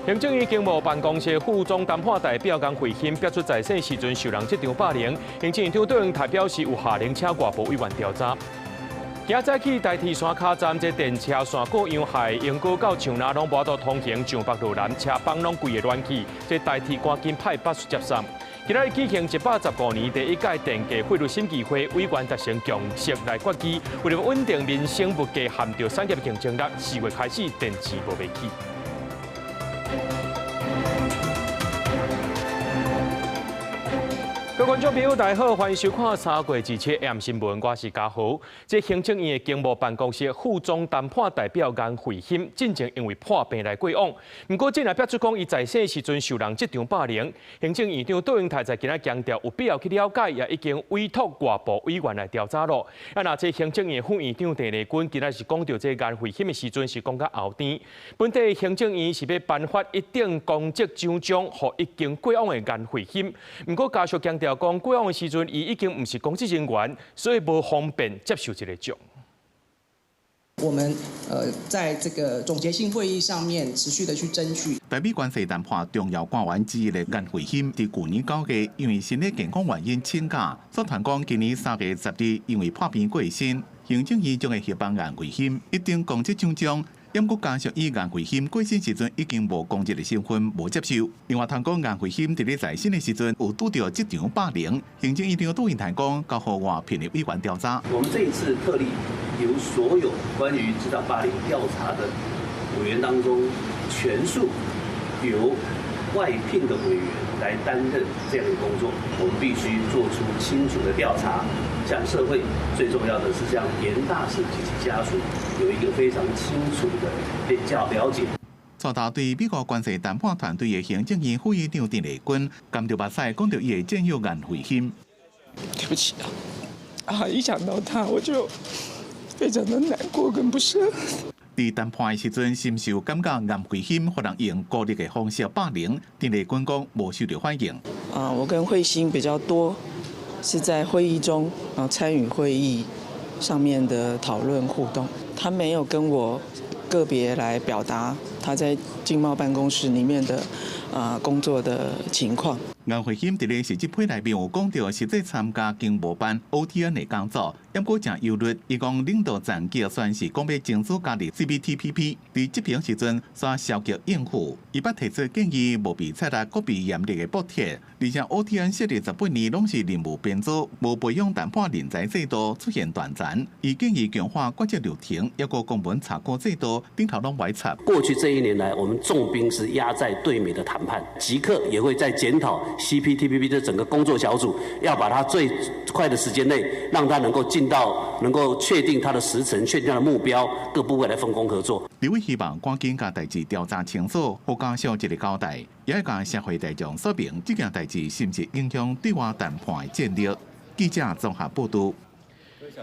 行政院经贸办公室副总谈判代表江慧欣表出在世时阵受人这场霸凌，行政院长杜永泰表示有下令请外部委员调查。今早起台铁山卡站这电车线过样害，永高到象南拢无法度通行，上北路南车帮拢规个乱起，这台铁赶紧派巴士接送。今日举行115年第一届电价费率审议会，委员达成共识来决议，为了稳定民生物价，限着产业竞争力，4月开始电池无卖起。各位观众朋友，大家好，欢迎收看3月27 AM 新闻，我是嘉豪。这行政院的经贸办公室副总谈判代表江慧欣，进前因为破病来过往，不过今日表出讲，伊在世时阵受人这场霸凌。行政院长杜永泰在今日强调，有必要去了解，也已经委托外部委员来调查咯。那这行政院副院长郑丽君今日是讲到这江慧欣的时阵是讲到后天，本地行政院是要颁发一定公职奖章，给已经过往的江慧欣。不过家属强调。讲过往的时阵，伊已经不是公职人员，所以无方便接受这个奖。我们在这个总结性会议上面持续的去争取。台美关系谈判重要官员之一的颜慧欣，伫去年9月因为身体健康原因请假，所传讲今年3月10日因为破病过身。行政院将会协帮颜慧欣一定公职奖章。因国家属以颜慧欣过身时阵已经无公职的身份，无接受。另外，通讲颜慧欣伫咧在生的时阵有拄到这场霸凌，行政院长杜永泰讲，交予外聘的委员调查。我们这一次特例由所有关于职场霸凌调查的委员当中，全数由外聘的委员来担任这样的工作。我们必须做出清楚的调查。向社会最重要的是向严大使及其家属有一个非常清楚的了解。蔡头对美国关系谈判团队的行政院副院长郑丽君，甘着目屎讲到伊的战友颜慧欣。对不起啊，一想到他我就非常的难过跟不舍。伫谈判的时阵，深受感觉颜慧欣可能用孤立的方式霸凌，郑丽君讲无受到欢迎。我跟慧欣比较多。是在会议中参与会议上面的讨论互动，他没有跟我个别来表达他在经贸办公室里面的工作的情况。颜慧欣伫咧实习会内面有讲到，实际参加经贸办 OTN 的工作，不过真忧虑。伊讲领导层计算是讲要争取加入 CPTPP， 伫执行时阵煞消极应付。伊捌提出建议，无被采纳国比严厉的补贴，而且 OTN 设立18年拢是任务编组，无培养谈判人才制度出现断层。伊建议强化国际流程，抑个公文查过制度，顶头拢歪插。过去这1年来，我们重兵是压在对美的谈判，即刻也会在检讨。CPTPP 的整个工作小组要把它最快的时间内，让它能够能够确定它的时程，确定它的目标，各部会来分工合作。李伟希望赶紧将代志调查清楚，互家属一个交代，也要向社会大众说明这件代志是不是影响对外谈判的战略。记者综合报道。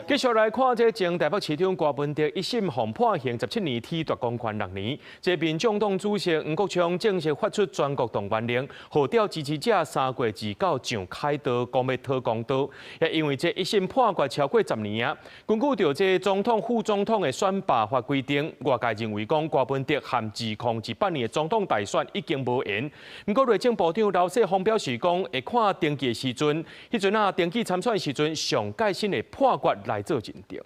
继续来看这前台北市长郭文哲一审被判刑17年，褫夺公权6年。这民众党主席黄国昌正式发出全国动员令，号召支持者3月29上凯道讲要讨公道。也因为这一审判决超过10年啊，根据着这总统、副总统的选罢法规定，外界认为讲郭文哲含指控18年的总统大选已经无缘。不过内政部长刘世芳表示讲，会看登记的时阵，迄阵登记参选的时阵，上届新的判决。来做认定。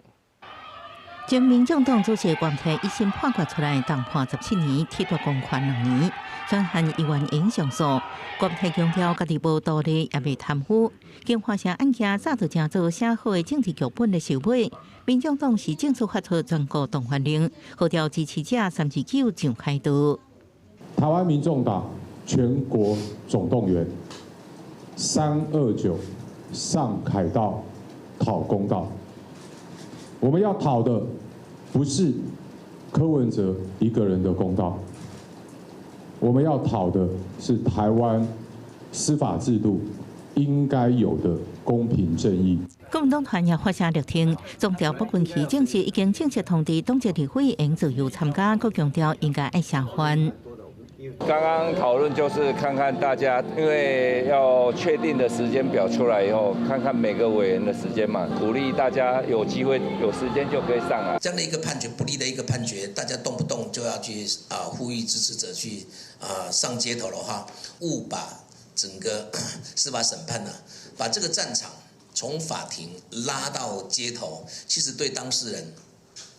前民众党主席郭台一审判决出来，当判17年，褫夺公权2年。宣判议员影上诉，郭台强调家己无道理，也未贪污。经发生案件早就正做写好的政治剧本的收尾。民众党是正式发出全国动员令，号召支持者329上凯道。台湾民众党全国总动员，329上凯道讨公道。我们要讨的不是柯文哲一个人的公道，我们要讨的是台湾司法制度应该有的公平正义。国民党团也发声力挺，总调不分期正式已经正式通知党籍立委应自由参加，佮强调应该爱社欢。刚刚讨论就是看看大家，因为要确定的时间表出来以后，看看每个委员的时间嘛，鼓励大家有机会有时间就可以上来。这样的一个判决，不利的一个判决，大家动不动就要去呼吁支持者去上街头的话，误把整个司法审判呢，把这个战场从法庭拉到街头，其实对当事人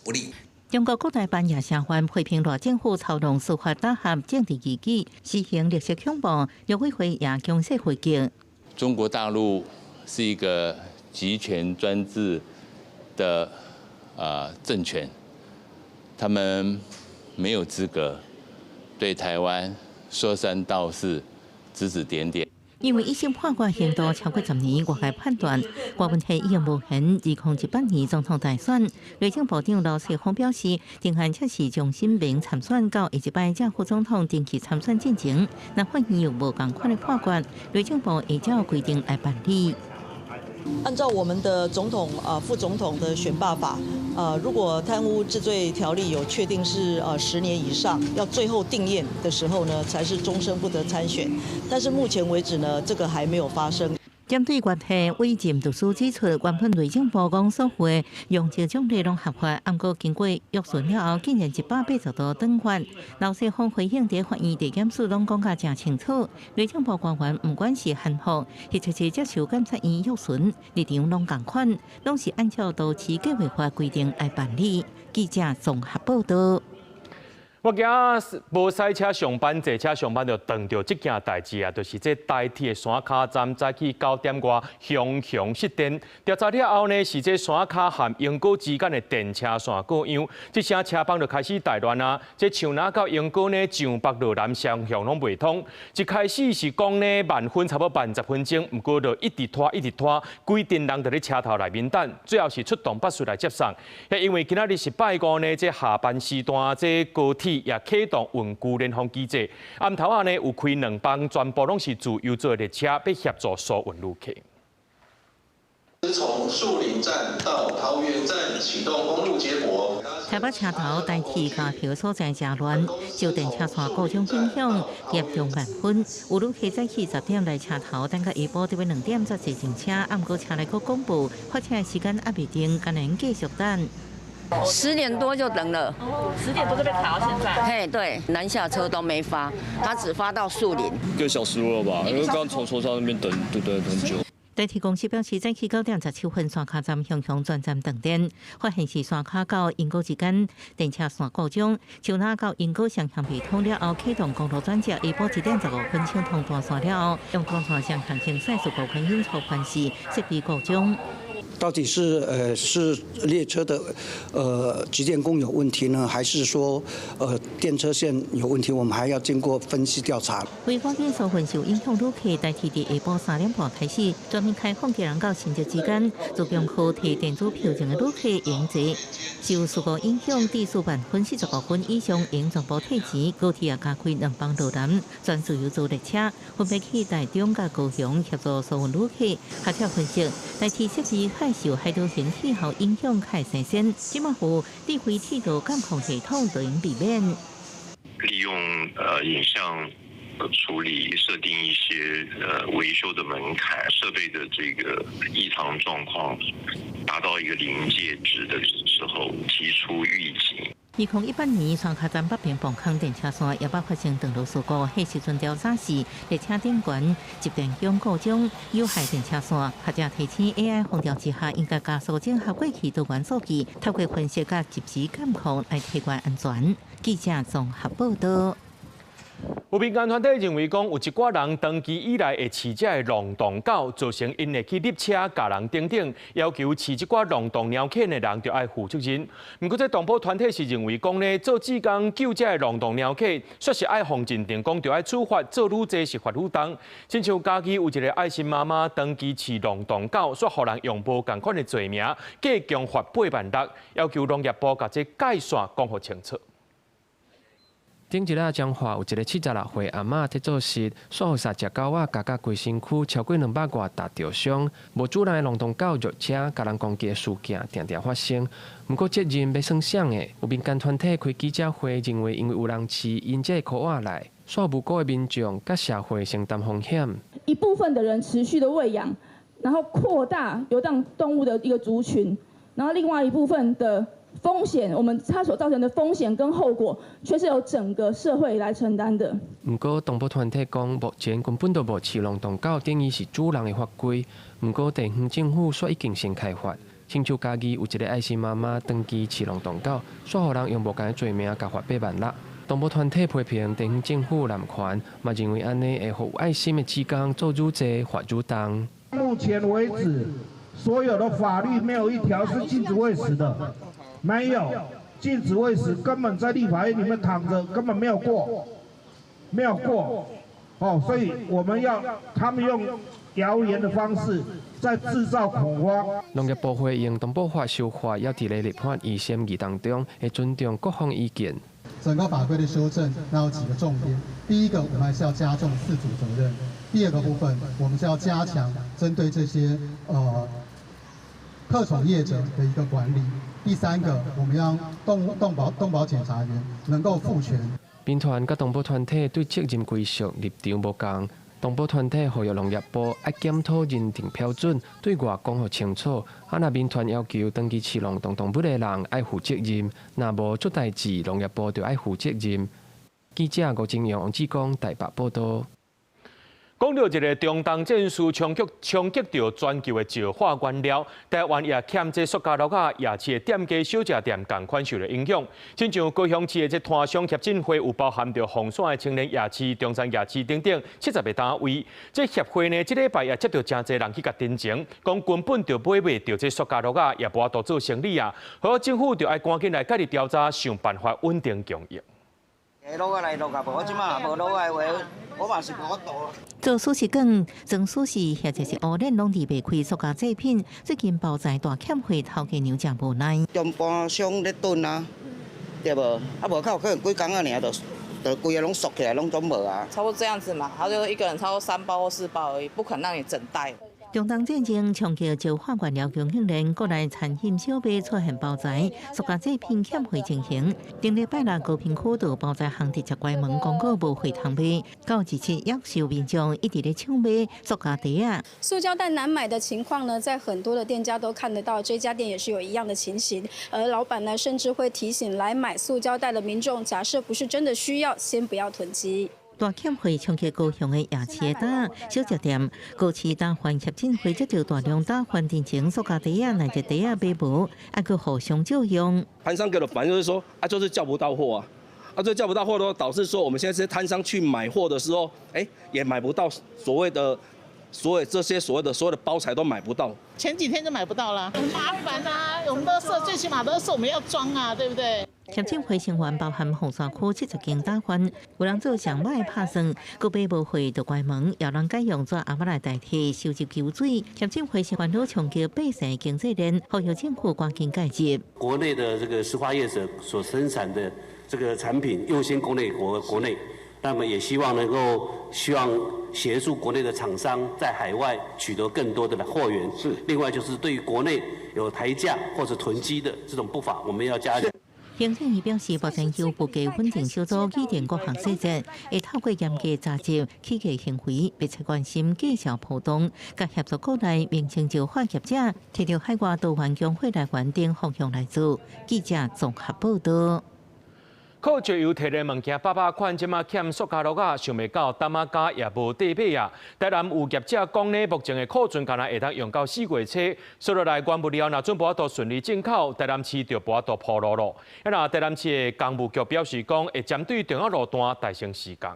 不利。中国各大办业社会批评赖政府操弄司法打压政治异己，实行历史恐怖，又会会也强势回击。中国大陆是一个集权专制的政权，他们没有资格对台湾说三道四、指指点点。因为一审判决刑度超过10年，外界判断郭文熙已经无限2018年总统大选。内政部长罗世峰表示，定案测试将新民参选到下一摆正副总统定期参选进程。那法院有无同款的判决，内政部会照规定来办理。按照我们的总统副总统的选罢法，如果贪污治罪条例有确定是10年以上，要最后定验的时候呢，才是终身不得参选。但是目前为止呢，这个还没有发生。针对原题委任律师指出，原本内政部讲所会用这种内容合法，不过经过约询了后，竟然180度转换。老世峰回应在法院地检署拢讲甲真清楚，内政部官员不管是汉服，或者是接受检察院约询，立场拢同款，拢是按照都市计划法规定来办理。记者综合报道。我今无赛车上班，坐车上班就撞到这件代志啊，就是这台铁的山卡站早起9点外熊失电。调查了后呢，是这山卡和永高之间的电车线过样，这声车帮就开始大乱啊。这树林到永高呢，上北路南双向拢未通。一开始是讲呢，慢分差不多慢10分钟，不过就一直拖，规定人就在车头内面等，最后是出动巴士来接送。也因为今仔日是拜五呢，这下班时段这高铁也启动运具联防机制，暗头啊呢有开2班，全部拢是自由座列车，要协助疏运旅客。从树林站到桃园站启动公路接驳。台北车头代替加票所在真乱，受电车线各种影响，严重慢分。有旅客早起10点来车头，等到下晡特别2点才坐上车，暗过车来个公布，发车时间还未定，今年继续等。10点多就等了，10点多就被卡到现在。嘿，对，南下车都没发，他只发到树林。1个小时了吧？因为刚从车上那边等很久。台铁公司表示，早起9点17分，山卡站向转站断电，发现是山卡到永高之间电车线故障，树林到永高双向未通了后，启动公路转接，下晡1点15分抢通大线了后，用大线双向行驶速部分因错关系设备故障。到底是列车的集电工有问题呢，还是说电车线有问题？我们还要经过分析调查。为赶紧疏运受影响旅客，台铁伫下晡3点半开始专门开放，家人到新竹之间自强科提电子票证的旅客迎坐。受事故影响，至4万分45分以上应全部退钱。高铁也加开2班路南全自由座列车，分别去台中甲高雄协助疏运旅客。学者分析，台铁设备受海岛型气候影响开生鲜，即马乎智慧铁道监控系统就应避免。利用影像处理，设定一些维修的门槛，设备的这个异常状况达到一个临界值的时候，提出预警。2018年，山卡站北边磅坑电车线也发生断路事故，迄时阵调查是列车顶悬集电箱故障，有害电车线。学者提醒 AI 封调之下，应该加速整合过去多元数据，透过分析甲及时监控来提高安全。记者综合报道。有民间团体认为讲，有一寡人长期以来会饲这个浪动狗，造成因会去溺车、甲人等等，要求饲这寡浪动猫犬的人就要负责任。不过，这动保团体是认为讲呢，做志工救这个浪动猫犬，说是爱放认定讲就要处罚，做愈济是罚愈重。亲像家己有一个爱心妈妈长期饲浪动狗，说互人用无共款的罪名，加强罚86000，要求农业部把这界线讲好清楚。顶一日彰化有一个76岁阿嬷伫做事，煞互3只狗仔夹到规身躯超过200外打着伤。无主人的浪动狗弱车，甲人攻击的事件常常发生。不过责任要算谁的？有民间团体开记者会，认为因为有人饲因这个狗仔来，煞无辜的民众甲社会承担风险。一部分的人持续的喂养，然后扩大游荡动物的一个族群，然后另外一部分的风险，它所造成的风险跟后果，却是由整个社会来承担的。不过，动保团体讲，目前根本就无饲笼动狗等于是主人的法规。不过，地方政府却已经先开发。亲像嘉义有一个爱心妈妈登记饲笼动狗，煞互人用无同的罪名甲罚8万啦。动保团体批评地方政府滥权，嘛认为安尼会互有爱心的职工做愈济，罚愈重。目前为止，所有的法律没有一条是禁止喂食的，没有禁止喂食，根本在立法院里面躺着，根本没有过。所以我们要他们用谣言的方式在制造恐慌。农业部会用动保法修法，要伫咧立法议审议当中，会尊重各方意见。整个法规的修正，那有几个重点。第一个，我们还是要加重饲主责任；第二个部分，我们是要加强针对这些特宠业者的一个管理；第三个，我们让动保检察员能够赋权。民团甲动保团体对责任归属立场无同。动保团体呼吁农业部要检讨认定标准，对外讲好清楚。若民团要求登记饲笼动物的人要负责任，若无出代志，农业部就要负责任。记者吴正阳、王志刚台北报道。讲到一个中东战事冲击到全球的石化原料，台湾也欠这塑胶袋啊、夜市的店家、小食店同款受到影响。亲像高雄市的这摊商协进会有包含着红线的青年夜市、中山夜市等等70个单位。这协会呢，这礼拜也接到真侪人去甲申请，讲根本就买袂到这塑胶袋啊，也无法度做生意啊。好，政府就要赶紧来介入调查，想办法稳定供应。落来落啊，无即马无落来话，我嘛是无法度。做素食馆、装素食或者是乌链拢离袂开塑胶制品，最近包材大欠货，头家娘真无奈。中盘商咧囤啊，对无？啊无靠可能几工啊，尔就规个拢缩起来，拢总无啊。差不多这样子嘛，他就一个人超过3包或4包而已，不可能让你整袋。中东战争冲击石化原料供应链，国内产品小卖出现包材、塑胶制品欠货情形。顶礼拜六高屏区道包材行直接关门，广告无会通卖，到17约受民众一直咧抢买塑胶袋啊。塑胶袋难买的情况呢，在很多的店家都看得到，这家店也是有一样的情形。而老板呢，甚至会提醒来买塑胶袋的民众，假设不是真的需要，先不要囤积。大欠货冲击高雄的夜市的摊、小食店，高市大环协进会接到大量大环定情塑胶袋啊、乃至袋啊买无，还佫互相借用。摊商给的反应就是说，就是叫不到货啊，这叫不到货的话，导致说我们现在这些摊商去买货的时候，也买不到所有的包材都买不到。前几天就买不到了，很麻烦啊！我们最起码都是我们要装啊，对不对？协进会成员包含红沙区70间大贩，有人做上歹拍算，佮买无货就关门，有人改用纸盒来代替收集旧水。协进会是烦恼冲击百姓经济链，呼吁政府赶紧介入。国内的这个石化业者所生产的这个产品优先国内，那么也希望协助国内的厂商在海外取得更多的货源。另外就是对于国内有抬价或者囤积的这种不法，我们要加强。行政院表示，目前由不计稳定小组拟定各项细节，会透过严格查证企业行为，密切关心绩效波动，甲协助国内民情就化业者，摕到海外多元工会来源等方向来做。记者综合报道。靠石油提的物件800款，即马欠塑胶袋啊，想袂到担仔加也无地买啊。台南有业者讲呢，目前的库存敢若会当用到4月初，收落来原物料若准无法度顺利进口，台南市就无法度铺路咯。那台南市的工务局表示讲，会针对重要路段大成施工。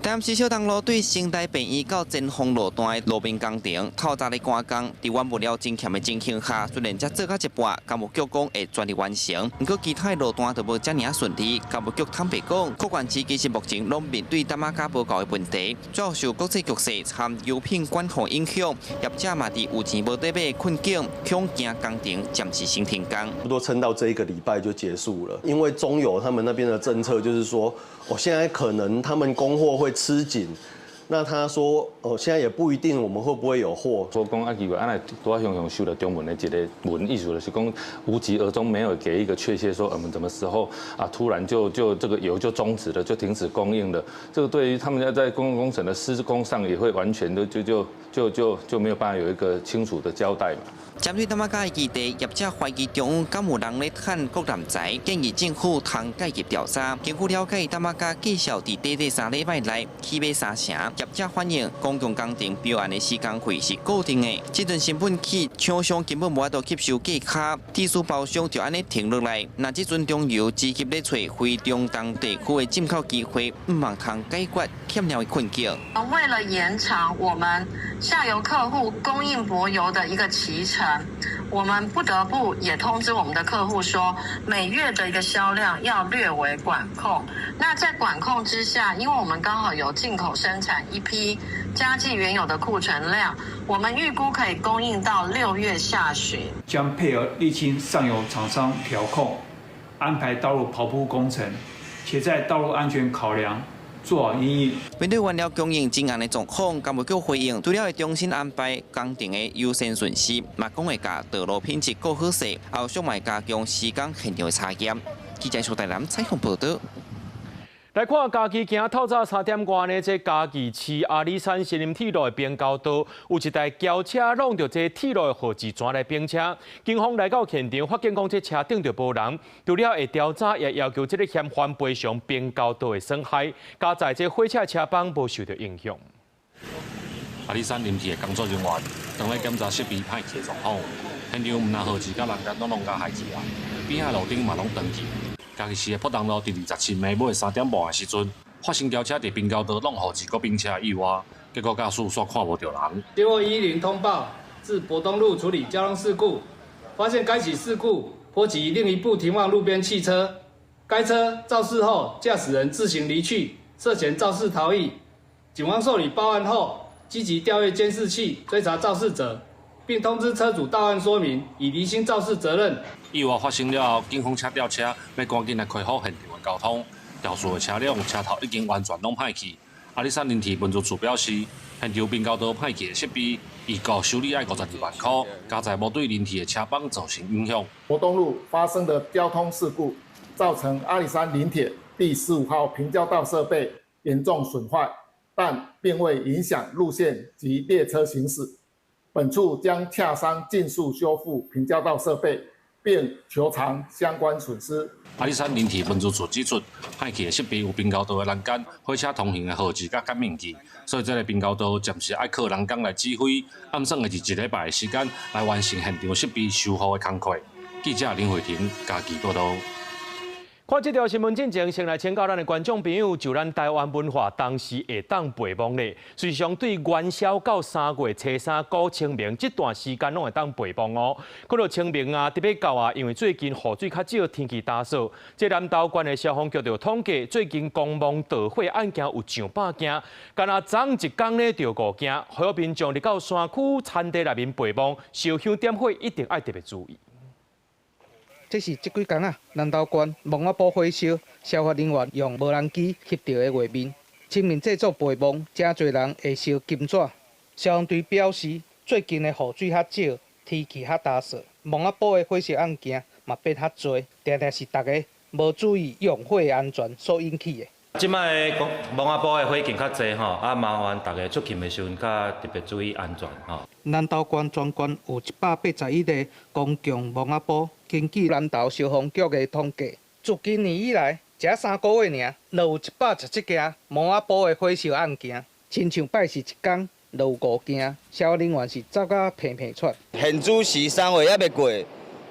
台南市小东路对新台便衣到前锋路段的路边工程，透早咧赶工，伫原物料真欠的情形下，虽然才做到一半，工务局讲会全力完成，不过其他的路段就无遮尔顺利。工务局坦白讲，各县市其实目前拢面对担仔加无够的问题，主要受国际局势含油品管控影响，业者嘛伫有钱无得买困境，恐惊工程暂时先停工。差不多撑到这一个礼拜就结束了，因为中油他们那边的政策就是说，现在可能他们供货会吃紧，那他说，现在也不一定我们会不会有货。说讲啊，奇怪，来多雄雄收了中文的一个文，意思就是讲无疾而终，没有给一个确切说我们什么时候啊突然就这个油就终止了，就停止供应了。这个对于他们要在公共工程的施工上也会完全的就没有办法有一个清楚的交代嘛。针对淡马甲的基地，业者怀疑中央敢有人咧趁国难财，建议政府通介入调查。经过了解，淡马甲计销伫短短3礼拜内起码3成，业者反映公共工程标案的施工费是固定的，这阵成本起，厂商根本无法度吸收价卡，技术包商就安尼停落来。那这阵中油积极咧找非中东地区的进口机会，唔望通解决欠料的困境。为了延长我们下游客户供应柏油的一个期程，我们不得不也通知我们的客户说，每月的一个销量要略为管控。那在管控之下，因为我们刚好有进口生产一批加计原有的库存量，我们预估可以供应到6月下旬。将配合沥青上游厂商调控，安排道路跑铺工程，且在道路安全考量。做好因应。面对原料供应真硬的状况，干部局回应，除了会重新安排工程的优先顺序，嘛讲会甲道路品质更好势，后续嘛加强施工现场的查验。记者苏台南采访报道。来看嘉义行透早3点外呢，这嘉义市阿里山森林铁路的边交道，有一台轿车弄着这铁路的号志纸来并车。警方来到现场，发现讲这车顶着无人，除了会调查，也要求这个嫌犯赔偿边交道的损害。加在这火车车帮无受到影响。阿里山林铁的工作人员当来检查设备歹去的状况，现场唔但号志甲栏杆拢弄甲害去啊，边仔路顶嘛拢断去。嘉义市的普东路第27暝尾3点半的时阵，发生轿车伫滨交道弄号志，搁并车意外，结果驾驶煞看无到人。接获110通报，至博东路处理交通事故，发现该起事故波及另一部停放路边汽车，该车肇事后驾驶人自行离去，涉嫌肇事逃逸。警方受理报案后，积极调阅监视器追查肇事者，并通知车主到案说明，以厘清肇事责任。意外发生了后，警方车调车要赶紧来开放现场的交通。肇事的车辆车头已经完全拢歹去。阿里山林铁分局处表示，现场滨交道歹去的设备，预估修理要52万块，加在无对林铁的车帮造成影响。博东路发生的交通事故，造成阿里山林铁第15号平交道设备严重损坏，但并未影响路线及列车行驶。本处将洽商尽速修复平交道设备，并求偿相关损失。阿里山林铁分局处指出，歹去的设备有滨交道的栏杆、火车通行的号志甲感应器，所以这个滨交道暂时要靠人工来指挥，暗算的是1礼拜的时间来完成现场设备修复的工作。记者林慧婷嘉义报道。看这条新闻进前，先来请教咱的观众朋友，就咱台湾文化当时会当备忘呢？实际上，对元宵到3月初3过清明这段时间，拢会当备忘哦。看到清明啊，特别到啊，因为最近雨水较少，天气打扫。这南投县的消防局就统计，最近公墓盗火案件有上百件，干那昨一天呢就5件。呼吁民众入到山区田地内面备忘，烧香点火一定要特别注意。这是这几天啊，南投县墓仔埔火烧，消防人员用无人机翕到的画面。清明制作备忘，真侪人会烧金纸。消防队表示，最近的雨水较少，天气较打扫，墓仔埔的火烧案件嘛变较多，定定是大家无注意用火安全所引起的。即摆的墓仔埔的火警较侪吼，啊麻烦大家出勤的时阵，较特别注意安全吼。南投县全县有181个公共墓仔埔。根据南投消防局的统计，自今年以来，才3个月尔，就有117件墓仔埔的火烧案件，亲像拜是一天，就有5件，消防人员是走甲片片喘。现主是3月还未过，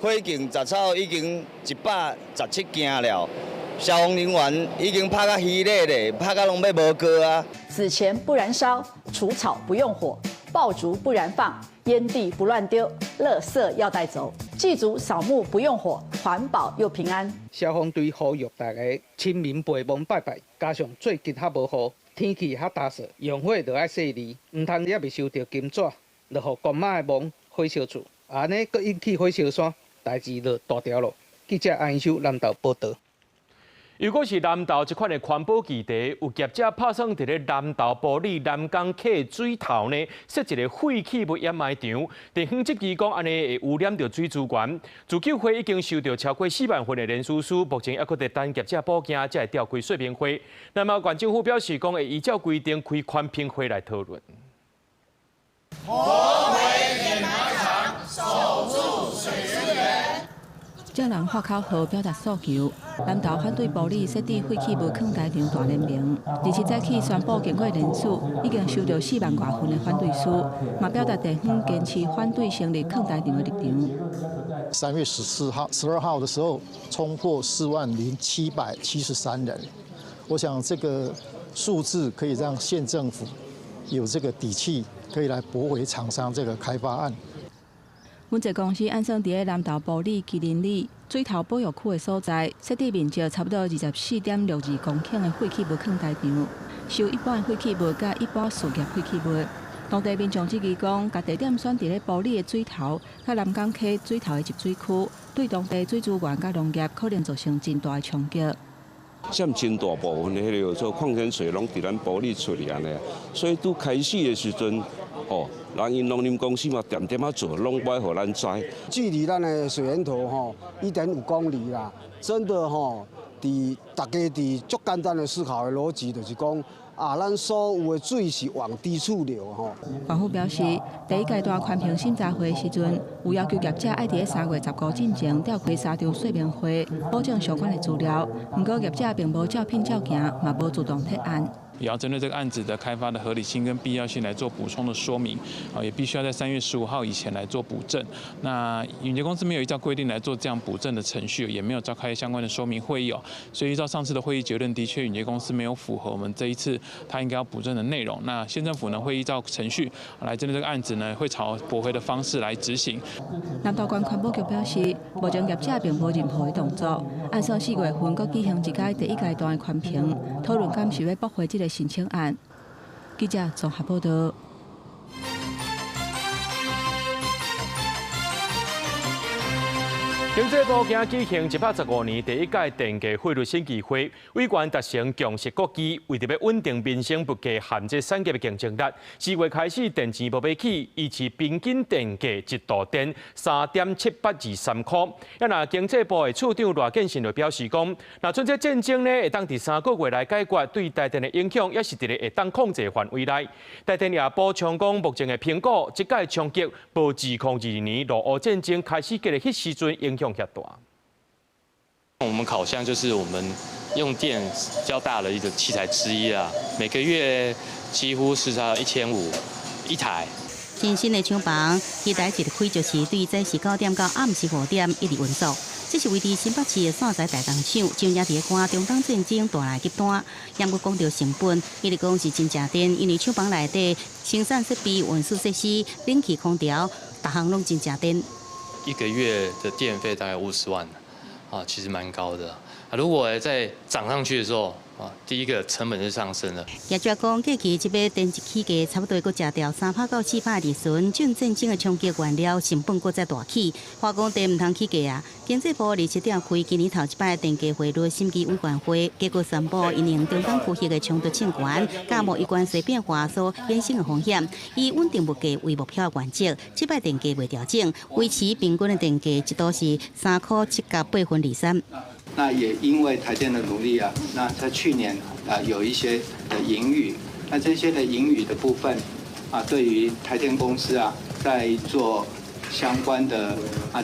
火警杂草已经117件了，消防人员已经拍甲稀累咧，拍甲拢要无过啊。死前不燃烧，除草不用火，爆竹不燃放，烟蒂不乱丢，垃圾要带走。祭祖扫墓不用火，环保又平安。消防队呼吁大家清明备忘拜拜，加上最近较无雨，天气较打扫，用火就要细腻，唔通也未收到金纸，就互公妈的墓火烧厝，安尼阁引起火烧山，代志就大条咯。记者安修南投报道。如果是南投这款的环保基地，有业者打算伫咧南投埔里南港溪水头呢设一个废弃物掩埋场，地方质疑讲安尼会污染到水资源。自救会已经收到超过4万份的联署书，目前还佫在等业者报警，才会召开说明会。那么，县政府表示讲会依照规定开宽评会来讨论。活为掩埋场，守住水源源。众人发口号表达诉求，南投反对埔里设置废弃物坑台场大联盟，27早起宣布经过联署，已经收到4万多份的反对书，嘛表达地方坚持反对成立坑台场的立场。3月12号的时候，冲破40773人，我想这个数字可以让县政府有这个底气，可以来驳回厂商这个开发案。阮这公司按算伫咧南投埔里麒麟里水头保育区的所在，设置面积差不多24.62公顷的废弃物坑台场，收一般废弃物甲一般事业废弃物。当地民众质疑讲，甲地点选伫咧埔里的水头，甲南港溪水头的集水区，对当地水资源甲农业可能造成真大的冲击。占真大部分的迄个做矿泉水拢伫咱埔里出嚟安尼，所以拄开始的时阵，人因农林公司嘛点点啊做，拢不爱互咱知。距离咱的水源头1.5公里啦，真的大家足简单的思考的逻辑，就是讲咱所有的水是往低处流环府表示，第一阶段宽评审查会时阵，有要求业者爱伫3月15进前召开3场说明会，保证相关的资料。不过业者并无照拼照行，嘛无主动提案。也要针对这个案子的开发的合理性跟必要性来做补充的说明，也必须要在3月15号以前来做补正。那允杰公司没有依照规定来做这样补正的程序，也没有召开相关的说明会议所以依照上次的会议结论，的确允杰公司没有符合我们这一次他应该要补正的内容。那县政府呢会依照程序来针对这个案子呢，会朝驳回的方式来执行。南投县环保局表示，目前业者并无任何的动作，按算4月份佮举行一届第一阶段的宽评，讨论敢是要驳回这个申请案。记者综合报道。经济部今举行115年第一届电价汇率审议会，委员达成共识国际，为着要稳定民生物价和这产业的竞争力，4月开始电钱无买起，预期平均电价一度电3.7823块。那经济部的处长罗建信就表示讲，那像这战争呢，会当第3个月来解决，对台电的影响也是伫咧会当控制范围内。台电也补充讲，目前的评估，这届冲击无自2022年俄乌战争开始嘅迄时阵影响遐大。我们烤箱就是我们用电较大的一个器材之一啦，每个月几乎是差1500一台。新的厂房，期待一开就是对早时9点到暗时5点一直运作。这是位于新北市的线材大工厂，就也伫看中东战争带来极端。也佮讲到成本，伊直讲是真正电，因为厂房内底生产设备、运输设施、冷气、空调，逐项拢真正电。一个月的电费大概50万，其实蛮高的。如果再涨上去的时候，第一个成本就上升了。业者讲，过去这边电一起价差不多佮食掉3%到4%利润，这战争的冲击原料成本佮再大起，化工电唔通起价啊！经济部27点开今年头一摆电价汇率审议委员会，结果宣布因应中东区域的冲突性权、甲贸易关系变化所衍生的风险，以稳定物价为目标的原则，这摆电价未调整，维持平均的电价一度是3.783。那也因为台电的努力那在去年有一些的盈余，那这些的盈余的部分对于台电公司在做相关的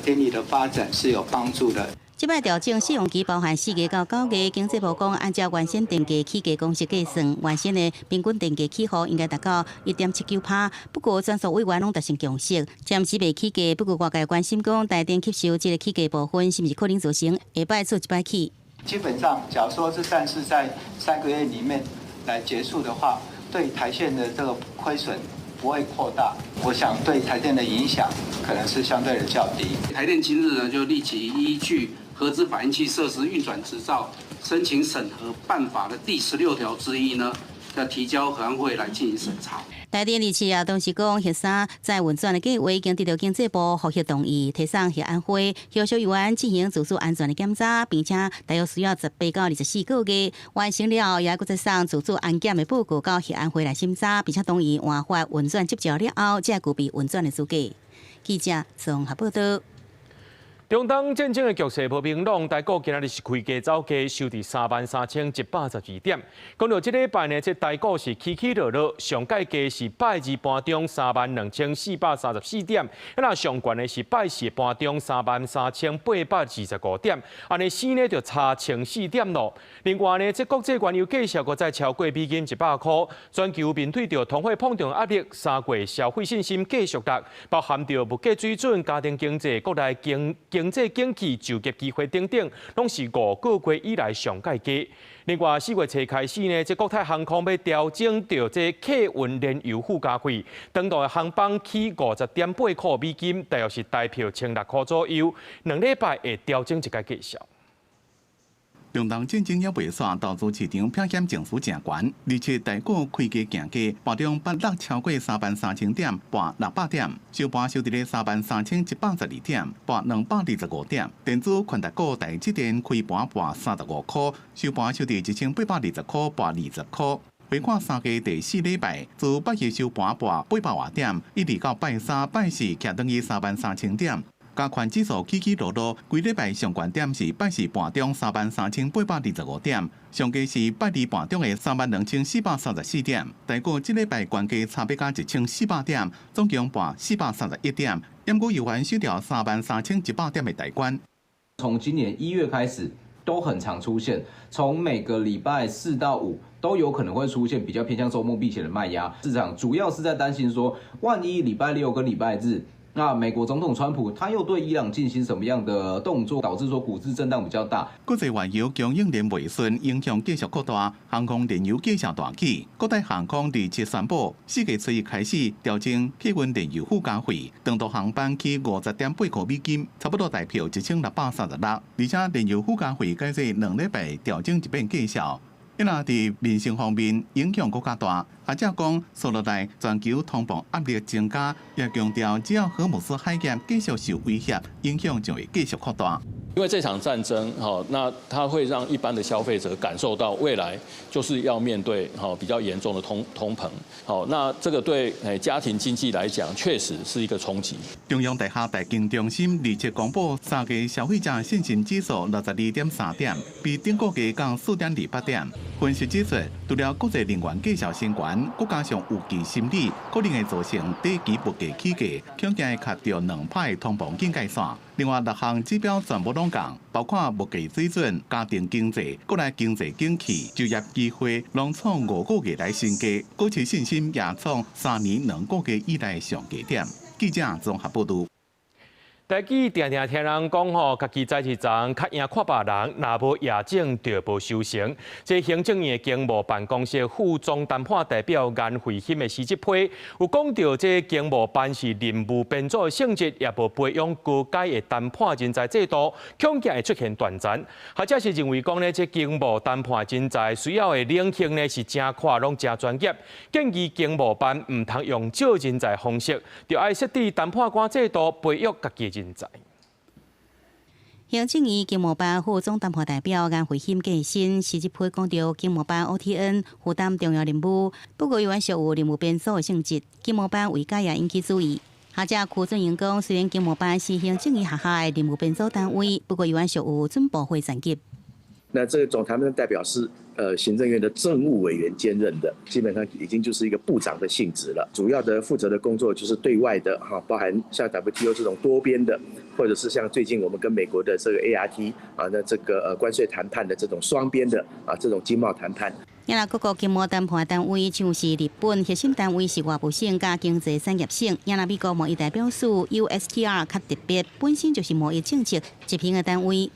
电力的发展是有帮助的。这摆调整适用期包含4月到9月，经济部讲按照原先电价起价公式计算，原先的平均电价起伏应该达到1.79%。不过，专属委员拢达成共识，暂时未起价。不过，外界关心讲台电吸收这个起价部分，是不是可能造成下摆出一摆起？基本上，假如说这战事在3个月里面来结束的话，对台线的这个亏损不会扩大。我想对台电的影响可能是相对的较低。台电今日呢就立即依据核子反应器设施运转执照申请审核办法的第16条之一呢，的提交核安会来进行审查。台电27同时讲，核三在运转的计划已经得到经济部核协同意，提送核安会，核小员员进行自主安全的检查，并且大约需要18到24个月完成了后，也再送自主安检的报告到核安会来审查，并且同意换发运转执照了后，才具备运转的资格。记者综合报道。中东战争的局势无明朗，台股今日是开价走价，收伫33112点。讲到这礼拜呢，这台股是起起落落，上届价是拜二盘中32434点，那上悬的是拜四盘中33825点，安尼死呢就差1004点咯。另外呢，这国际原油价格搁再超过美金100块，全球面对着通货膨胀压力，3月消费信心继续落，包含着物价水准、家庭经济、国内经济景气、就业机会等等，拢是5个月以来上届低。另外，4月初开始呢，这国泰航空要调整着这客运燃油附加费，当地的航班起50.8块美金，大约是台票1600块左右，2礼拜会调整一个计数。中东战争也未煞，投资市场避险情绪正悬，而且台股开价行价，盘中8落超过33000点，盘600点，收盘收伫咧33112点，盘225点。电子宽达股台积电开盘35块，收盘收伫1820块，盘20块。回看3个第4礼拜，自8月收盘800多点，一直到拜3、拜4，徛等于33000点。加权指数起起落落，规礼拜上悬点是拜四盘中33825点，上加是拜二盘中的32434点。台股这礼拜关价差不多1400点，总共盘431点，因股有还收掉33100点的大关。从今年1月开始，都很常出现，从每个礼拜4到5都有可能会出现比较偏向周末避险的卖压。市场主要是在担心说，万一礼拜6跟礼拜日。那美国总统川普他又对伊朗进行什么样的动作，导致说股市震荡比较大？国际原油供应链未顺，影响继续扩大，航空燃油价上大起。国泰航空日前宣布，4月初开始调整客运燃油附加费，长途航班起50.8块美金，差不多台票1636，而且燃油附加费改做2礼拜调整一遍计数。因若伫民生方面影响更加大，学者讲，所落来全球通膨压力增加，也强调只要荷姆斯海峡继续受威胁，影响就会继续扩大。因为这场战争，那它会让一般的消费者感受到未来就是要面对比较严重的通膨，那这个对家庭经济来讲，确实是一个冲击。中央大学财经中心日前公布3个消费者信心指数62.3点，比顶个月降4.28点。分析指出，除了国际能源价格升悬，再加上有期心理，可能会造成短期物价起价，恐惊会卡到2派通膨警戒线。另外，6项指标全部拢降，包括物价水准、家庭经济、国内经济景气、就业机会，拢创5个月来新低，股市信心也创3年2个月以来上低点。记者综合报道。台记常常听人讲吼，家己在市场较赢看别人，若无业绩就无收成。这行政院经贸办公室副总谈判代表颜慧欣的辞职批，有讲到这经贸办是任务编组的性质，也无培养高阶的谈判人才制度，恐惊会出现断层。或者是认为讲呢，这经贸谈判人才需要的领域呢是真宽，拢真专业，建议经贸办唔通用招人才方式，就要设置谈判官制度，培育家己人才。行政院经贸办副总谈判代表颜慧欣加薪，辞职批讲到经贸办 OTN 负担重要任务，不过有关属有任务编组的性质，经贸办为解也引起注意。学者柯俊英讲，虽然经贸办是行政院下下的任务编组单位，不过有关属有准部会层级。那这个总谈判代表是行政院的政务委员兼任的，基本上已经就是一个部长的性质了。主要的负责的工作就是对外的包含像 WTO 这种多边的，或者是像最近我们跟美国的这个 ART 那这个关税谈判的这种双边的这种经贸谈判。因为各个经贸谈判单位，像是日本核心单位是外部省加经济产业省，因为美国贸易代表处 USTR 较特别，本身就是贸易政策执行的单位。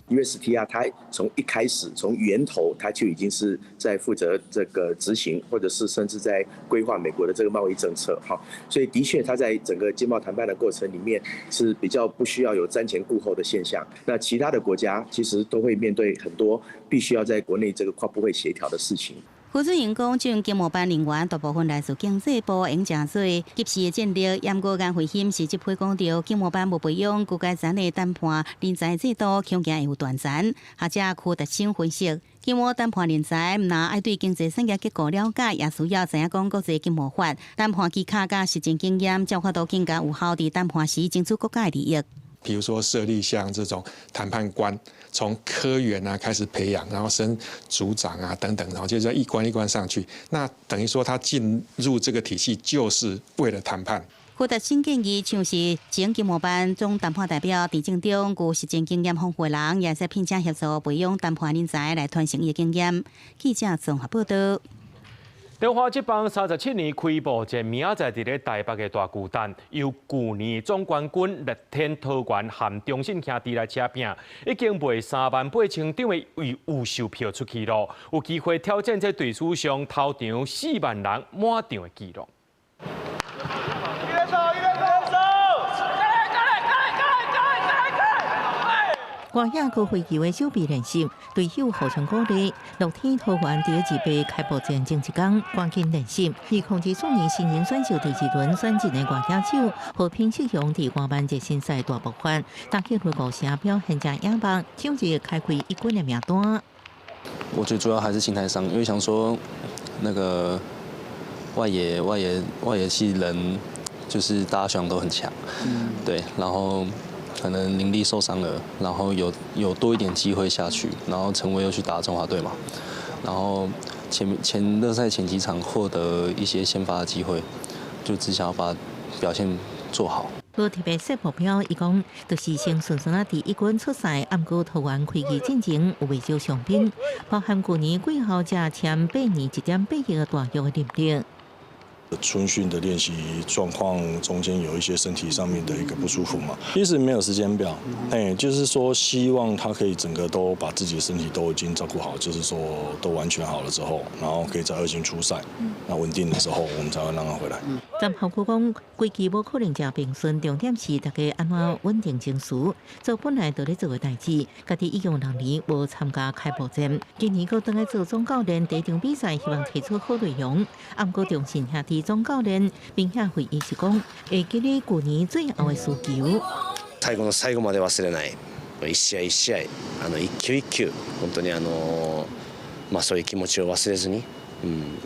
USTR 它从一开始，从源头，它就已经是在负责这个执行，或者是甚至在规划美国的这个贸易政策，所以的确，它在整个经贸谈判的过程里面是比较不需要有瞻前顾后的现象。那其他的国家其实都会面对很多必须要在国内这个跨部会协调的事情。胡主任讲，这经贸办人员大部分来自经济部，用真侪及时的战略。严格间会险是即批讲到，经贸办无培养具备咱的谈判人才制度，恐惊会有断层。学者柯达新分析，经贸谈判人才毋但爱对经济产业结构了解，也需要知影讲国际经贸法、谈判技巧甲实践经验，才法度更加有效伫谈判时争取国家的利益。比如说设立像这种谈判官，从科员啊开始培养，然后升组长啊等等，然后就这样一关一关上去。那等于说他进入这个体系就是为了谈判。柯达新建议，像是前经贸办总谈判代表伫政中有实践经验丰富的人，也是聘请协助培养谈判人才来传承伊的经验。记者综合报道。中华职棒37年开幕战，明仔载伫咧台北的大巨蛋，由去年总冠军乐天桃园和中信兄弟来车拼，已经卖38000张的预售票出去咯，有机会挑战这队史上头场4万人满场的纪录。外野高飞球的手臂练习，队友互相鼓励。乐天桃园第2杯开幕战前一天，赶紧练习，以控制4年新人选手第2轮选进的外野手和平世雄伫外班热身赛大爆发，打击回5声表现真哑巴，抢一开开一军的名单。我觉得主要还是心态上，因为想说那个外野系人，就是大家学长都很强，对，然后。可能林立受伤了，然后有多一点机会下去，然后陈威又去打中华队嘛，然后前热赛前几场获得一些先发的机会，就只想要把表现做好。无特别设目标，伊讲就是先顺顺第1军出赛，暗过桃园开季进前有未少伤兵，包含去年季后才签8年1.8亿的大约的能力。春训的练习状况中间有一些身体上面的一个不舒服嘛，其实没有时间表，就是说希望他可以整个都把自己的身体都已经照顾好，就是说都完全好了之后，然后可以在2军出赛，那稳定的时候我们才会让他回来。詹浩哥讲，规期无可能吃平顺，重点是大家安怎稳定情绪，做本来就咧做的代志。家己已经2年无参加开幕战，今年佫倒来做总教练，第1场比赛希望提出好内容。暗过中信兄弟总教練並且回憶是講，會記你去年最後的輸球。最後の最後まで忘れない、一試合一試合、一球一球、本当にそういう気持ちを忘れずに、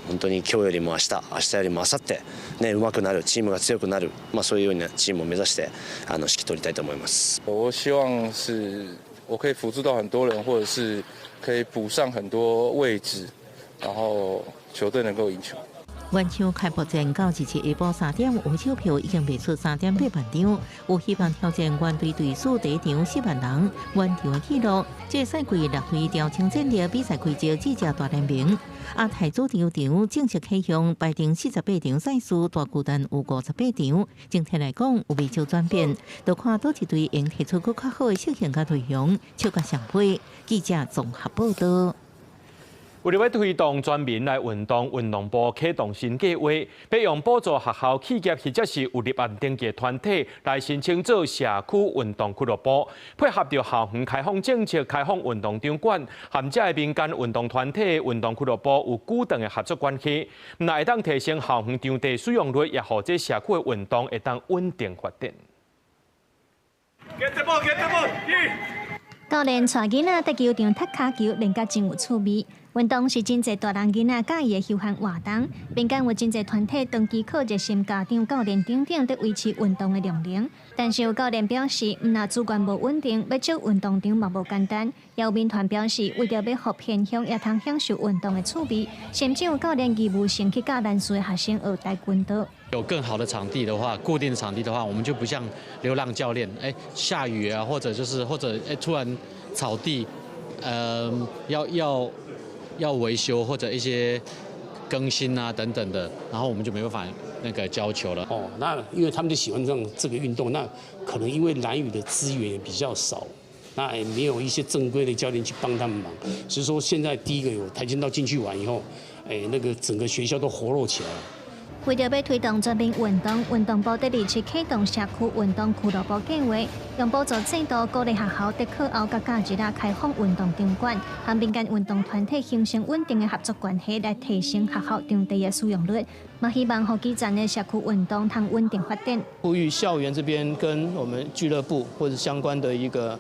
本当に今日よりも明日よりも明後日ね上手くなる、チームが強くなる、そういうようなチームを目指して指揮取りたいと思います。我希望是我可以辅助到很多人，或者是可以补上很多位置，然后球队能够赢球。原场开幕战到17日下晡3點，有售票已經賣出3.8萬張，有希望挑戰原隊隊史第1場4萬人完場的紀錄。這賽季6隊調整戰略比賽規則記者大聯名，亞太主場正式啟用，排定48場賽事，大巨蛋有58場。整體來講有未少轉變，就看倒一隊能提出更較好的表現甲內容，超甲上配。記者綜合報道。為了要推動全民來運動，運動部啟動新計劃，要用補助學校、企業或者是有立案登記團體來申請做社區運動俱樂部，配合着校園開放政策、開放運動場館，含這個民間運動團體、運動俱樂部有固定的合作關係，那會當提升校園場地使用率，也讓這社區的運動會當穩定發展。教練帶囡仔在球場踢骹球，練甲真有趣味。運動是真濟大人囡仔喜歡的休閒活動，民間有真濟團體長期靠熱心家長、教練等等，在維持運動的量能。但是有教練表示，毋但資源無穩定，要做運動場嘛無簡單。也有民團表示，為了要互偏鄉也通享受運動的趣味，甚至有教練義務性去教難屬的學生學跆拳道。有更好的場地的話，固定的場地的話，我們就不像流浪教練，下雨啊，或者突然草地，要維修或者一些更新啊等等的，然後我們就沒辦法教球了。那因為他們就喜歡這個運動，那可能因為蘭嶼的資源也比較少，那也沒有一些正規的教練去幫他們忙，所以說現在第一個有跆拳道進去玩以後，那個整個學校都活絡起來了。为着要推动全民运动，运动部第二次启动社区运动俱乐部计划，用补助制度鼓励学校在课后甲假日开放运动场馆，和民间运动团体形成稳定的合作关系，来提升学校场地的使用率。嘛，希望后基站的社区运动通稳定发展。呼吁校园这边跟我们俱乐部或者相关的一个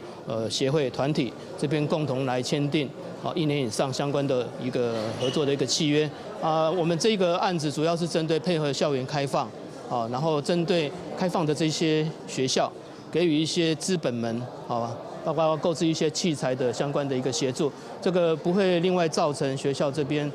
协会团体这边共同来签订1年以上相关的一个合作的一个契约。我们这个案子主要是针对配合校园开放，然后针对开放的这些学校，给予一些资本们，包括购置一些器材的相关的一个协助，这个不会另外造成学校这边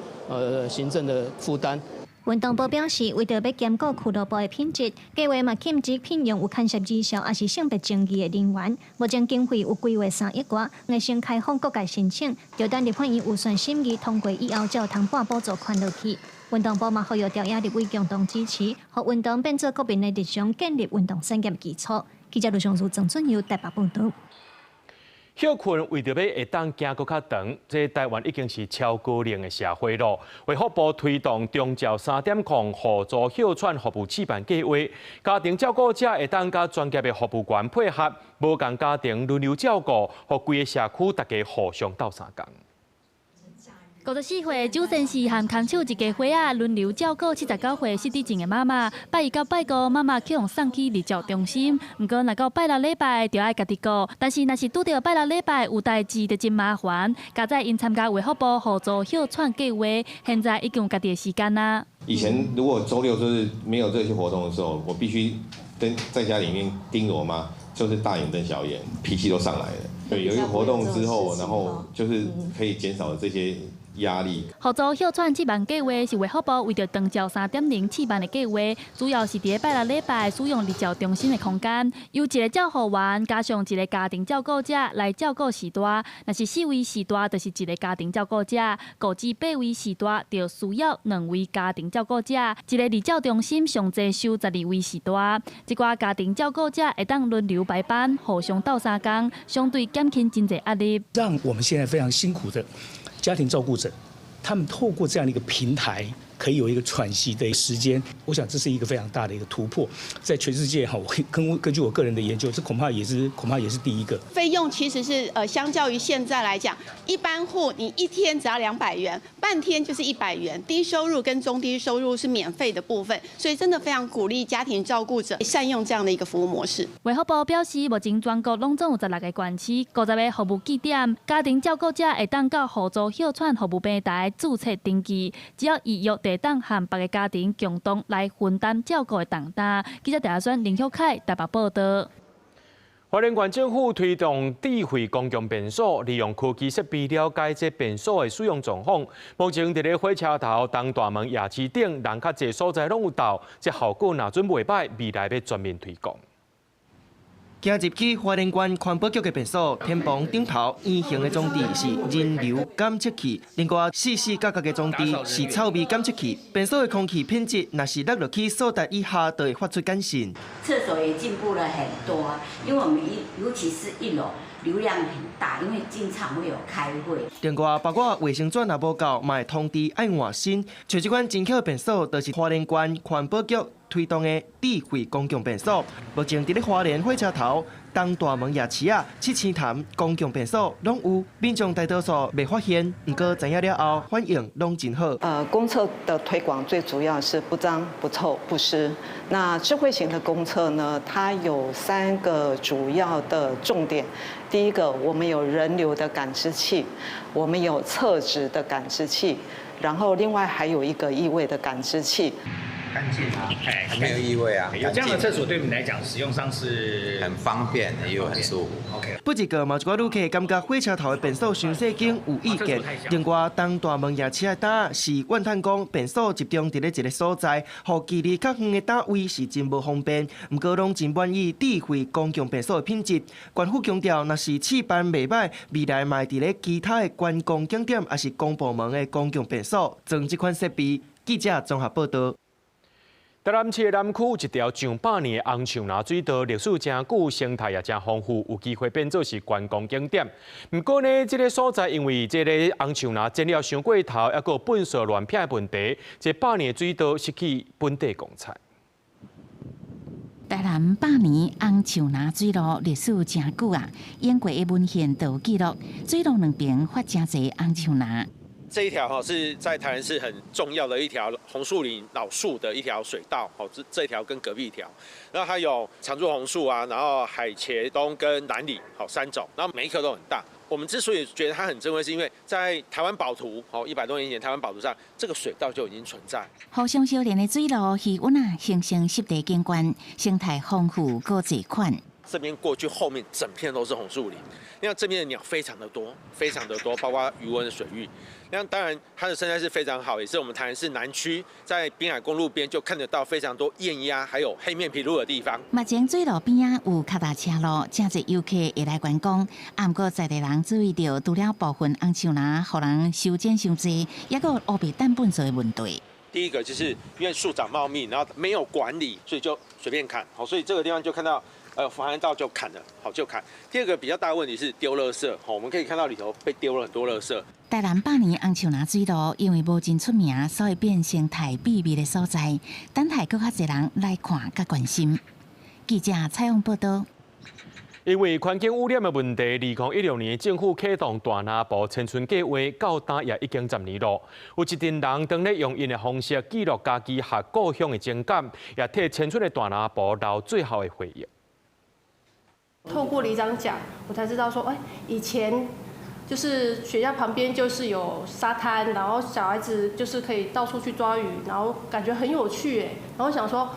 行政的负担。运动部表示，为着要兼顾俱乐部的品质，计划嘛禁止聘用有牵涉绩效也是性别争议的人员。目前经费有规划3亿元，会先开放各界申请，就等立法院预算审议通过以后，才有通拨补助款落去。运动部嘛呼吁调研立委共同支持，让运动变做国民的日常，建立运动产业基础。记者卢尚书、郑春佑台北报道。休困为着要会当行搁较长，这台湾已经是超高龄的社会了。卫福部推动中照3点控互助休喘服务示范计划，家庭照顾者会当甲专业的服务员配合，无共家庭轮流照顾，互规个社区大家互相斗相共。 54岁周先士和空手一家伙仔轮流照顾79岁失智症的妈妈。拜一到拜五，妈妈去用送去日照中心。不过，若到拜六礼拜就要家己顾。但是，若是拄到拜六礼拜有代志，就真麻烦。加在因参加卫福部互助休喘计划，现在已经有家己的时间啦。以前如果周六就是没有这些活动的时候，我必须在家里面盯着我妈，就是大眼瞪小眼，脾气都上来了。对，有一个活动之后，然后就是可以减少这些。 压力。互助休喘示范计划是卫福部为着长照3.0示范的计划，主要是伫拜六礼拜使用日照中心的空间，由一个照护员加上一个家庭照顾者来照顾时段。若是4位时段，就是一个家庭照顾者；固至8位时段，就需要2位家庭照顾者。一个日照中心上最收12位时段，一寡家庭照顾者会当轮流排班，互相斗3工，相对减轻经济压力。让我们现在非常辛苦的。 家庭照顾者，他们透过这样的一个平台，可以有一个喘息的时间。我想这是一个非常大的一个突破，在全世界哈，我根据我个人的研究，这恐怕也是第一个。费用其实是相较于现在来讲，一般户你1天只要200元，半天就是100元。低收入跟中低收入是免费的部分，所以真的非常鼓励家庭照顾者善用这样的一个服务模式。卫福部表示，目前全国拢总有16个县市、50个服务据点，家庭照顾者会当到互助休喘服务平台注册登记，只要预约就当和别个家庭共同来分担照顾的重担。记者台选林秀凯台北报道。 花莲县政府推动智慧公共便所，利用科技设备了解这便所的使用状况。目前伫咧火车头、东大门、夜市等人较侪所在拢有到，这效果若准袂歹，未来要全面推广。 行入去花莲县环保局的便所，天棚顶头圆形的装置是人流感测器，另外四角角的装置是臭味感测器。便所的空气品质若是落落去数值以下，就会发出改善。厕所也进步了很多，因为我们尤其是1楼流量很大，因为经常会有开会。另外，包括卫生纸若无够，嘛会通知爱换新。像这款真巧的便所，就是花莲县环保局 推动的智慧公共便所，目前伫咧花莲火车头、东大门夜市啊、七星潭公共便所拢有，民众大多数未发现，不过知影了后反应拢真好。公厕的推广最主要是不脏、不臭、不湿。那智慧型的公厕呢，它有3个主要的重点。第一个，我们有人流的感知器，我们有厕纸的感知器，然后另外还有一个异味的感知器。 干净啊，没有异味啊。有这样的厕所对你们来讲，使用上是很方便，又很舒服。OK。不过，嘛有一寡旅客感觉火车头的便所伤细间有意见。另外，东大门夜市的搭是怨叹讲便所集中伫咧一个所在，互距离较远的搭位是真无方便。不过，拢真满意智慧公共便所的品质。县府强调，若是示范袂歹，未来嘛伫咧其他的观光景点，也是公部门的公共便所装这款设备。记者综合报道。台南市的南区有一条上百年的红树林水道，历史真久，生态也真丰富，有机会变做是观光景点。不过呢，这个所在因为这个红树林建了上过头，还有粪扫乱撇的问题，这百年的水道失去本地光彩。台南百年红树林水路历史真久啊，演过的文献都有记录，水路两边发真侪红树林。这一条是在台南市很重要的一条红树林老树的一条水道，这一条跟隔壁一条，然后它有常驻红树啊，然后海茄冬跟南李3种，然后每一棵都很大。我们之所以觉得它很珍贵，是因为在台湾宝图100多年前台湾宝图上，这个水道就已经存在。互相相连的水路，气温形成湿地景观，生态丰富，各侪款。这边过去后面整片都是红树林，那这边的鸟非常的多，非常的多，包括鱼堰的水域。那当然它的生态是非常好，也是我们台南市南区在滨海公路边就看得到非常多雁鸭还有黑面琵鹭的地方。目前水路边啊有脚踏车路，真侪游客会来观光。不过在地人注意到，除了部分红树林互人修剪伤济，也有乌白蛋粪扫的问题。第一个就是因为树长茂密，然后没有管理，所以就随便砍。所以这个地方就看到。防寒道就砍了，就砍。第二个比较大的问题是丢垃圾，我们可以看到里头被丢了很多垃圾。台南百年红树林水路因为无真出名，所以变生态秘密的所在，等待更较侪人来看甲关心。记者采访报道。因为环境污染的问题，2016年政府启动大拿埔迁村计划，到今也已经10年了。有一群人当咧用因的方式记录家己和故乡的情感，也替迁村的大拿埔留最后的回忆。透过里长讲，我才知道说，以前就是学校旁边就是有沙滩，然后小孩子就是可以到处去抓鱼，然后感觉很有趣哎。然后想说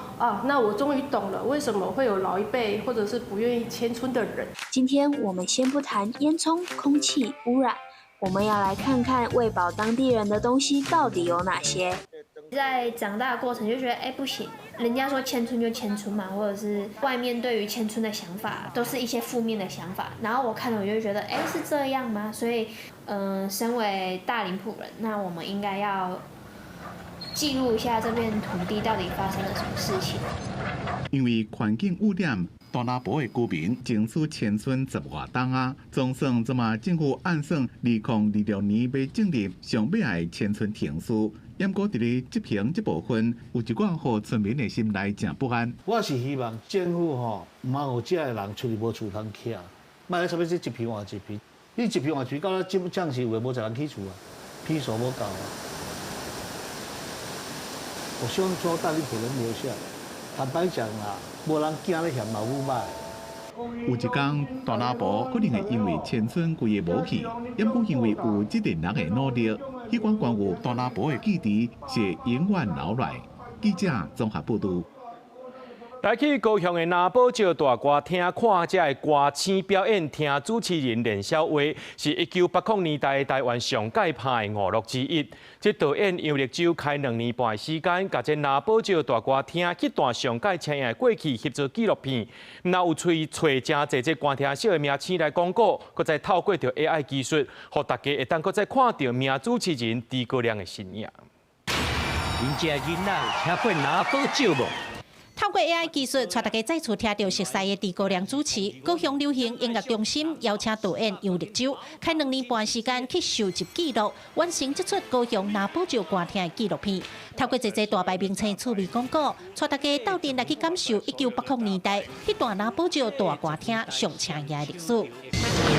那我终于懂了，为什么会有老一辈或者是不愿意迁村的人。今天我们先不谈烟囱、空气污染，我们要来看看喂饱当地人的东西到底有哪些。在长大的过程就觉得，不行，人家说迁村就迁村嘛，或者是外面对于迁村的想法都是一些负面的想法。然后我看了，我就觉得，是这样吗？所以，身为大林埔人，那我们应该要记录一下这片土地到底发生了什么事情。因为环境污染，大拿埔的居民争取迁村10外冬啊，总算这么政府按算2026年要建立上尾的迁村停书。不过，伫咧执行这部分，有一寡互村民的心内真不安。我是希望政府唔好有这的人出去无厝通徛，莫咧啥物一片换一片，你一片换一片，到了暂时有无一人起厝啊，批数无够啊。我希望做大林埔人留下，坦白讲啦，无人惊咧嫌老母歹。有一天，大拿埔可能会因为迁村规个无去，也不过因为有这群人的努力。迄款关于大拿埔的记忆是永远留来。记者综合报道。来去高雄的拿宝石大歌厅看这个歌星表演，听主持人练小话，是1980年代台湾上界拍的娱乐之一。这导演杨立洲开2年半的时间，甲这拿宝石大歌厅去段上界青的过去翕做纪录片。那有找真侪这歌厅小的名星来广告，搁再透过着 AI 技术，互大家会当搁再看到名主持人诸葛亮的身影。恁家囡仔听过拿宝石无？透过 AI 技术，带大家再次听到熟悉的诸葛亮主持。高雄流行音乐中心邀请导演杨立洲，开2年半时间去收集记录，完成这出高雄拿宝石歌厅的纪录片。透过这大牌名称趣味广告，带大家斗阵来去感受1980年代迄段拿宝石大歌厅上青叶的历史。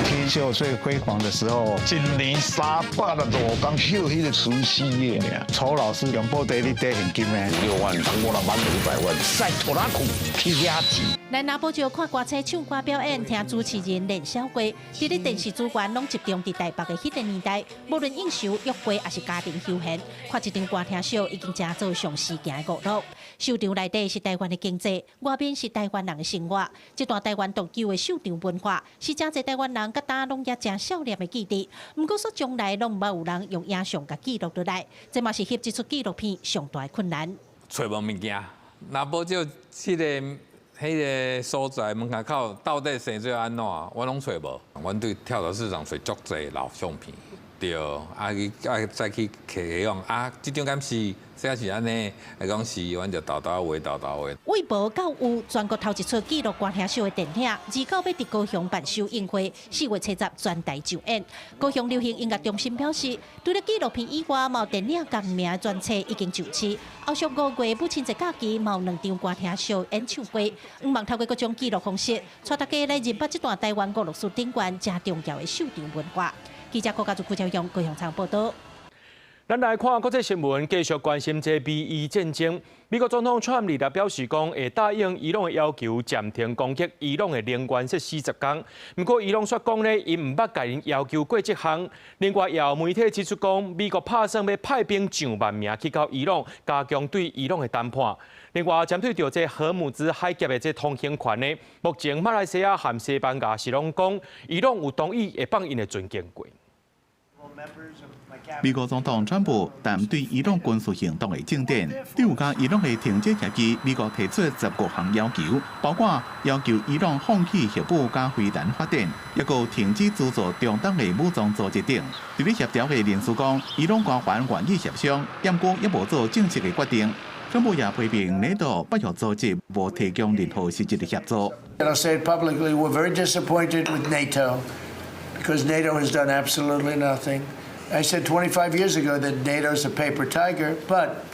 天秀最辉煌的时候，1年300个路工秀迄个厨师的，曹老师用布袋里带现金的，6万，当过了1,500万，晒拖拉裤去压钱。来拿宝石看歌车、唱歌表演，听主持人练小话，伫咧电视资源拢集中伫台北的迄个年代，无论应酬、约会还是家庭休闲，看一场歌厅秀已经真做上时行的娱乐。秀场内底是台湾的经济，外面是台湾人的生活。这段台湾独有的秀场文化，是真侪台湾人甲打拢也真少年的记忆。不过说将来拢唔捌有人用影像甲记录落来，这嘛是翕这出纪录片上大的困难。找无物件，拿宝石迄个所在门口口到底生做安怎，我拢找无。阮对跳蚤市场找足侪老相片，对，再去摕用这种敢是。这是安尼，来讲是，阮就豆豆话。为保教育全国头一出纪录歌厅秀的电影，29要伫高雄办首映会，4月7日全台上演。高雄流行音乐中心表示，除了纪录片以外，有电影同名专册已经就绪。后续5月母亲节假期，有2场歌厅秀演唱会，望透过各种纪录方式，带大家来认捌这段台湾俄罗斯顶端正重要的秀场文化。记者郭家祖、高雄场报道。咱来看国际新闻，继续关心这美伊战争。美国总统川普日表示讲，会答应伊朗的要求，暂停攻击伊朗的能源设施10天。不过，伊朗说讲呢，伊唔捌甲因要求过这项。另外，也有媒体指出讲，美国打算要派兵上万名去到伊朗，加强对伊朗的谈判。另外，针对着这荷姆兹海峡的这通行权呢，目前马来西亚和西班牙是拢讲，伊朗有同意会放因的船经过。美国总统川普谈对伊朗军事行动的进展，第五甲伊朗的停止协议，美国提出15项要求，包括要求伊朗放弃核武加飞弹发展，也有停止资助中东的武装组织等。伫咧协调的人士讲，伊朗官员愿意协商，不过也无做正式的决定。川普也批评NATO北约组织无提供任何实质的协助。I'll say it publicly, we're very disappointed with NATO because NATO has done absolutely nothing. I said 25 years ago that NATO's a paper tiger, but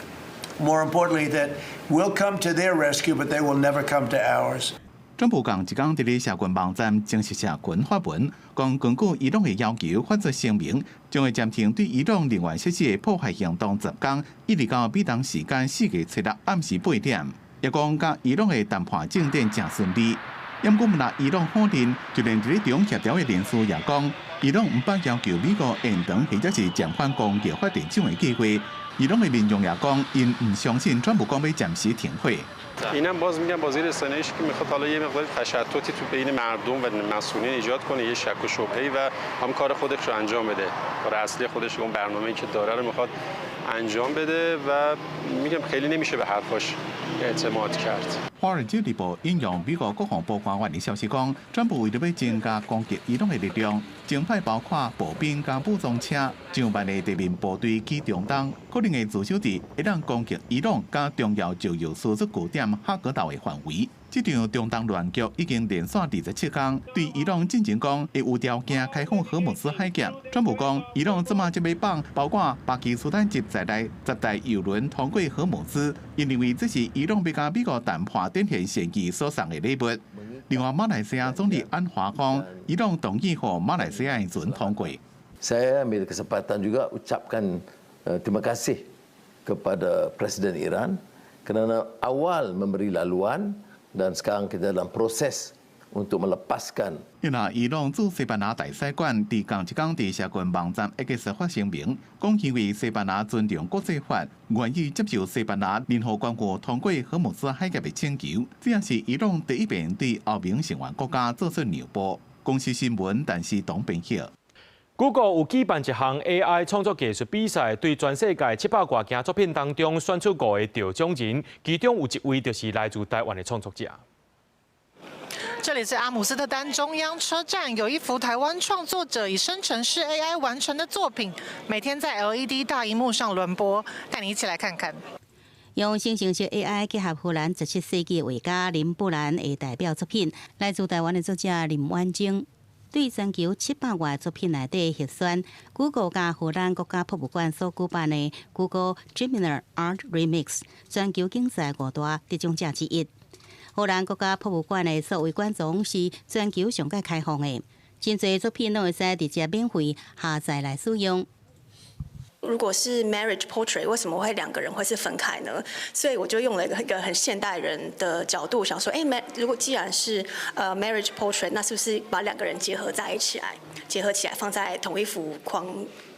more importantly that we'll come to their rescue, but they will never come to ours. 川普讲，一天伫咧社群网站正式社群发文，讲根据伊朗的要求发出声明，将会暂停对伊朗能源设施的破坏行动10天，一直到美东时间4月7日暗时8点。也讲甲伊朗的谈判进展正顺利。不过，若伊朗否认，就连伫咧中协调的人士也讲，伊朗唔捌要求美国延长或者是暂缓攻击发电厂的计划。伊朗的民众也讲，因唔相信川普讲要暂时停火。اینم باز میگم بازی رسانه‌ایش که میخواد حالا یه مقدار تشتتی تو بین مردم و مسئولین ایجاد کنه، یه شک و شبهه‌ای و هم کار خودش رو انجام بده. کار اصلی خودش اون برنامه‌ای که داره رو میخواد انجام بده و میگم خیلی نمیشه به حرفاش اعتماد کرد. 华尔街日报引用美国国防部官员的消息讲，川普为了要增加攻击伊朗的力量，征派包括步兵加武装车、上万的地面部队去中东，可能会自首地会让攻击伊朗加重要石油输出据点哈格岛的范围。这场中东乱局已经连续27天，对伊朗进行讲会有条件开放荷姆斯海峡。川普讲，伊朗即马就要放包括巴基斯坦籍在内10台油轮通过荷姆斯，因认为这是伊朗要甲美国谈判展现善意所送的礼物。另外，马来西亚总理安华讲，伊朗同意和马来西亚的船通过。Saya ambil kesempatan juga ucapkan terima kasih kepada Presiden Iran kerana awal memberi laluan dan sekarang kita dalam proses untuk melepaskan. 因为伊朗驻西班牙大使馆伫同一天伫社群网站 X 发声明，讲因为西班牙尊重国际法，愿意接受西班牙联合国通过荷姆斯海峡的请求，这也是伊朗第一遍对欧盟成员国家做出让步。公司新闻，但是董平晓。Google 有举办一项 AI 创作技术比赛，对全世界700多件作品当中选出5个得奖人，其中有1位就是来自台湾的创作者。这里是阿姆斯特丹中央车站，有一幅台湾创作者以生成式 AI 完成的作品，每天在 LED 大荧幕上轮播，带你一起来看看。用生成式 AI 结合荷兰17世纪画家林布兰的代表作品，来自台湾的作者林婉晶。对全球700外作品内底核选 ，Google 加荷兰国家博物馆所举办的 Google Gemini Art Remix 全球竞赛5大得奖者之一。荷兰国家博物馆的所谓馆藏是全球上界开放的，真侪作品都会使直接免费下载来使用。如果是 marriage portrait， 为什么会2个人会是分开呢？所以我就用了一个很现代人的角度，想说，如果既然是marriage portrait， 那是不是把2个人结合起来放在同一幅框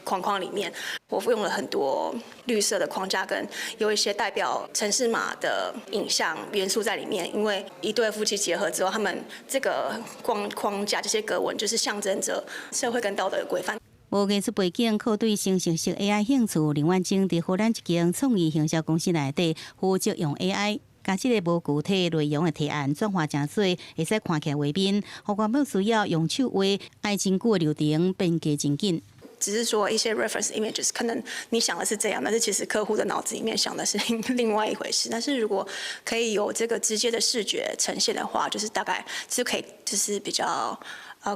框里面？我用了很多绿色的框架，跟有一些代表城市码的影像元素在里面。因为一对夫妻结合之后，他们这个框架这些格纹，就是象征着社会跟道德的规范。无艺术背景，靠对生成式 AI 兴趣，林婉晶伫荷兰一间创意行销公司内底负责用 AI， 将这个无具体内容的提案转化成做会使看起来画面，互原本需要用手画爱真久的流程变加真紧。只是说一些 reference images， 可能你想的是这样，但是其实客户的脑子里面想的是另外一回事。但是如果可以有这个直接的视觉呈现的话，就是大概就可以就是比较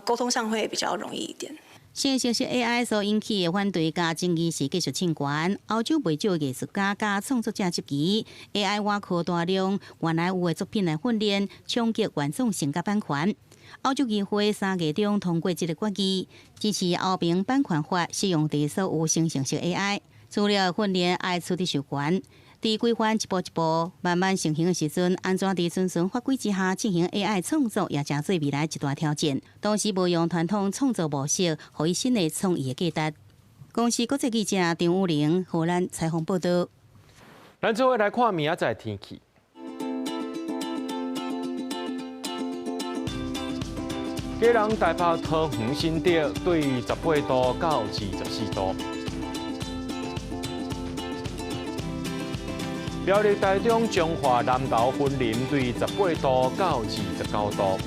沟通上会比较容易一点。新形式 AI 所引起的反对加争议是技术侵权。欧洲不少艺术家加创作者质疑 AI 挖靠大量原来有的作品来训练，冲击原创性甲版权。欧洲议会3月中通过这个决议，支持欧盟版权法适用伫所有新形式 AI。资料训练爱出伫授权。伫规范一步一步慢慢成型的时阵，安怎伫遵循法规之下进行 AI 创作，也正做未来一大挑战。同时，无用传统创作模式，予伊新的创意的价值。公司国际记者张武玲荷兰采访报道。咱最后来看明仔载天气。基隆、台北、桃园、新竹对18度到24度。苗栗、台中、彰化、南投、云林对18度到29度。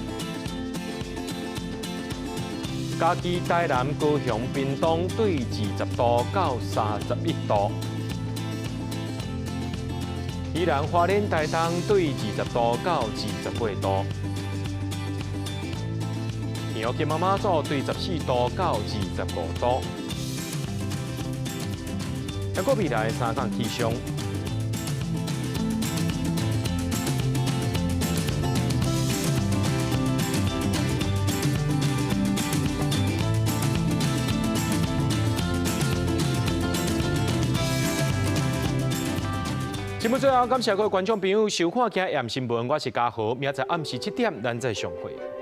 嘉义、台南、高雄、屏东对20度到31度。宜兰、花莲、台东对20度到28度。苗金马马祖对14度到25度。还有未来3天气象。节目最后，感谢各位观众朋友收看《今日新闻》，我是嘉豪，明仔暗时7点咱再相会。